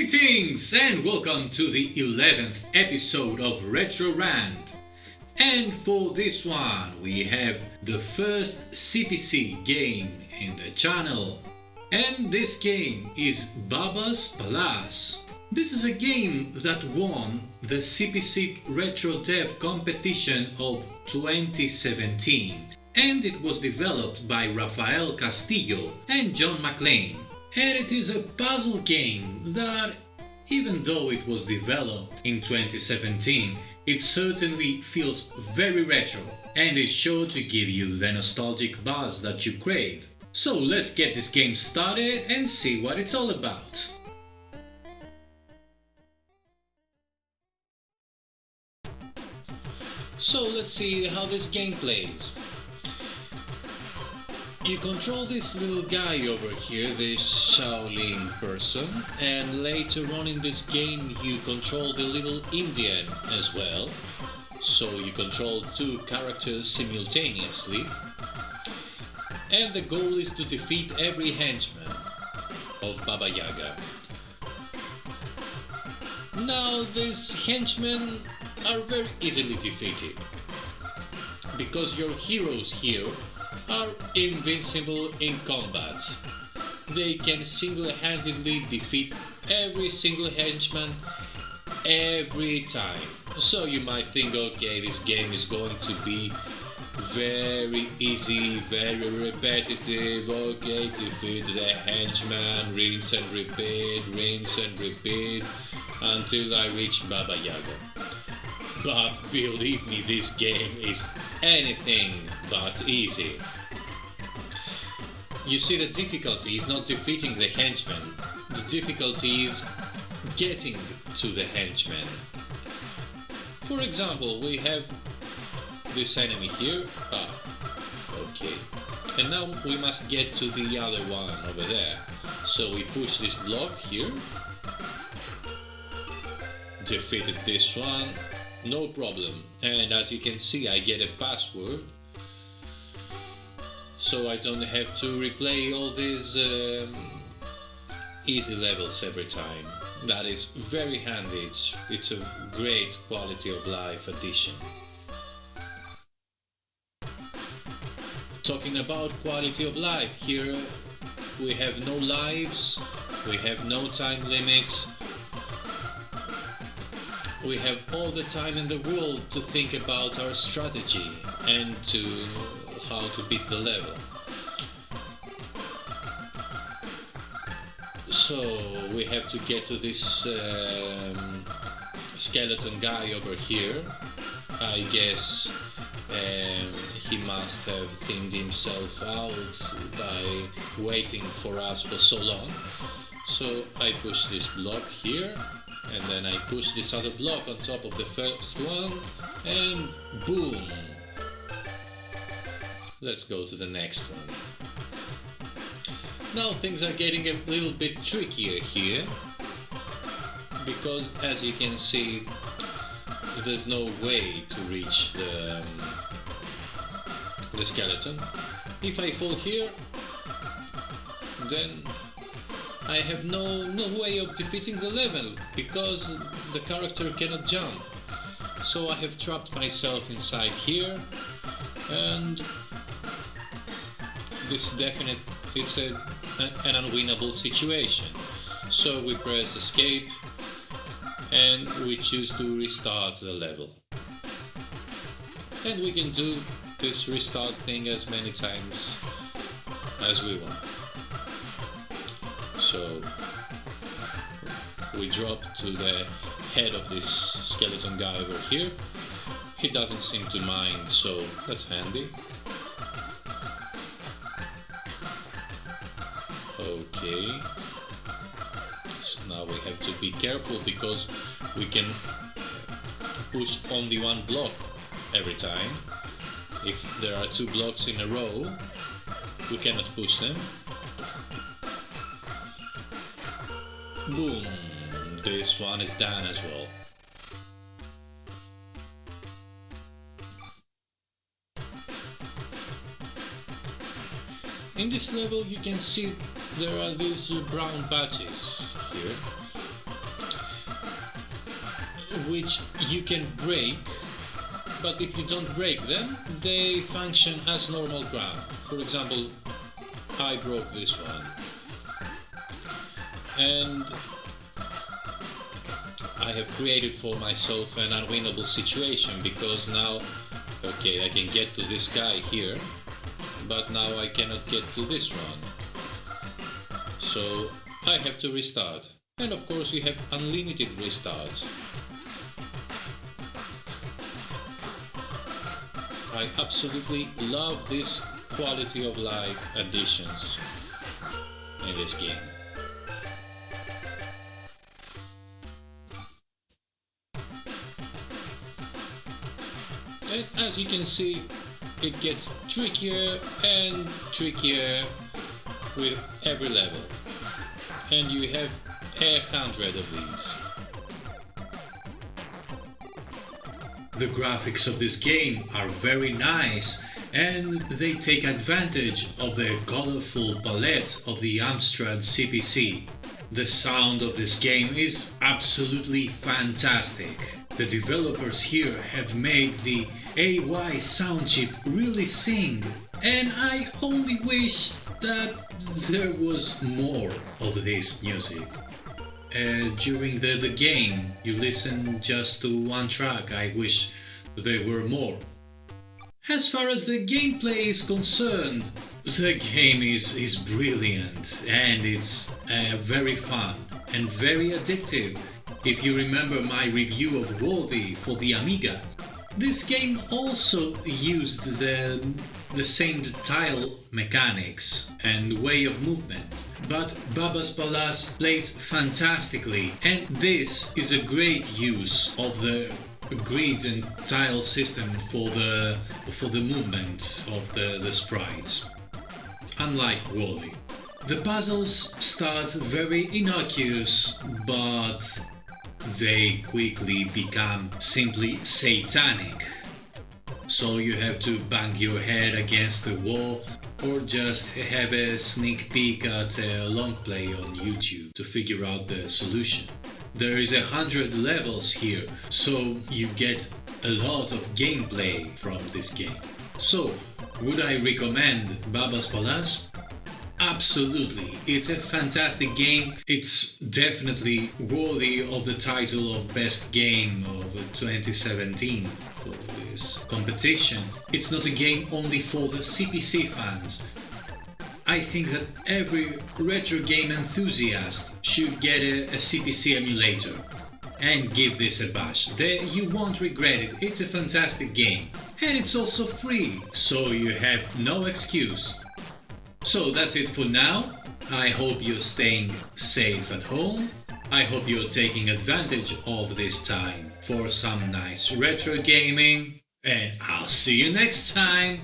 Greetings and welcome to the 11th episode of Retro Rant. And for this one we have the first CPC game in the channel. And this game is Baba's Palace. This is a game that won the CPC retrodev competition of 2017. And it was developed by Rafael Castillo and John McLean. And it is a puzzle game that, even though it was developed in 2017, it certainly feels very retro and is sure to give you the nostalgic buzz that you crave. So let's get this game started and see what it's all about. So let's see how this game plays. You control this little guy over here, this Shaolin person, and later on in this game you control the little Indian as well. So you control two characters simultaneously. And the goal is to defeat every henchman of Baba Yaga. Now these henchmen are very easily defeated, because your heroes here are invincible in combat. They can single-handedly defeat every single henchman every time. So you might think, okay, this game is going to be very easy, very repetitive. Okay, defeat the henchman, rinse and repeat until I reach Baba Yaga. But believe me, this game is anything but easy. You see, the difficulty is not defeating the henchman, the difficulty is getting to the henchman. For example, we have this enemy here. Okay. And now we must get to the other one over there. So we push this block here. Defeated this one. No problem. And as you can see, I get a password, so I don't have to replay all these easy levels every time. That is very handy. It's a great quality of life addition. Talking about quality of life, here we have no lives, we have no time limits. We have all the time in the world to think about our strategy and to how to beat the level. So we have to get to this skeleton guy over here. I guess he must have thinned himself out by waiting for us for so long. So I push this block here. And then I push this other block on top of the first one, and boom! Let's go to the next one. Now things are getting a little bit trickier here, because as you can see, there's no way to reach the skeleton. If I fall here, then I have no way of defeating the level, because the character cannot jump. So I have trapped myself inside here, and it's an unwinnable situation. So we press escape and we choose to restart the level. And we can do this restart thing as many times as we want. So we drop to the head of this skeleton guy over here. He doesn't seem to mind, so that's handy. Okay. So now we have to be careful, because we can push only one block every time. If there are two blocks in a row, we cannot push them. Boom! This one is done as well. In this level you can see there are these brown patches here. which you can break, but if you don't break them, they function as normal ground. For example, I broke this one, and I have created for myself an unwinnable situation, because now, okay, I can get to this guy here, but now I cannot get to this one. So I have to restart. And of course you have unlimited restarts. I absolutely love this quality of life additions in this game. And as you can see, it gets trickier and trickier with every level. And you have 100 of these. The graphics of this game are very nice, and they take advantage of the colorful palette of the Amstrad CPC. The sound of this game is absolutely fantastic. The developers here have made the AY sound chip really sing, and I only wish that there was more of this music. During the game, you listen just to one track. I wish there were more. As far as the gameplay is concerned, the game is brilliant, and it's very fun and very addictive. If you remember my review of Worthy for the Amiga, this game also used the same tile mechanics and way of movement, but Baba's Palace plays fantastically, and this is a great use of the grid and tile system for the movement of the sprites, unlike Wally. The puzzles start very innocuous, but they quickly become simply satanic. So you have to bang your head against the wall, or just have a sneak peek at a long play on YouTube to figure out the solution. There is 100 levels here, so you get a lot of gameplay from this game. So, would I recommend Baba's Palace? Absolutely, it's a fantastic game. It's definitely worthy of the title of Best Game of 2017 for this competition. It's not a game only for the CPC fans. I think that every retro game enthusiast should get a CPC emulator and give this a bash. You won't regret it. It's a fantastic game. And it's also free, so you have no excuse. So that's it for now. I hope you're staying safe at home. I hope you're taking advantage of this time for some nice retro gaming. And I'll see you next time.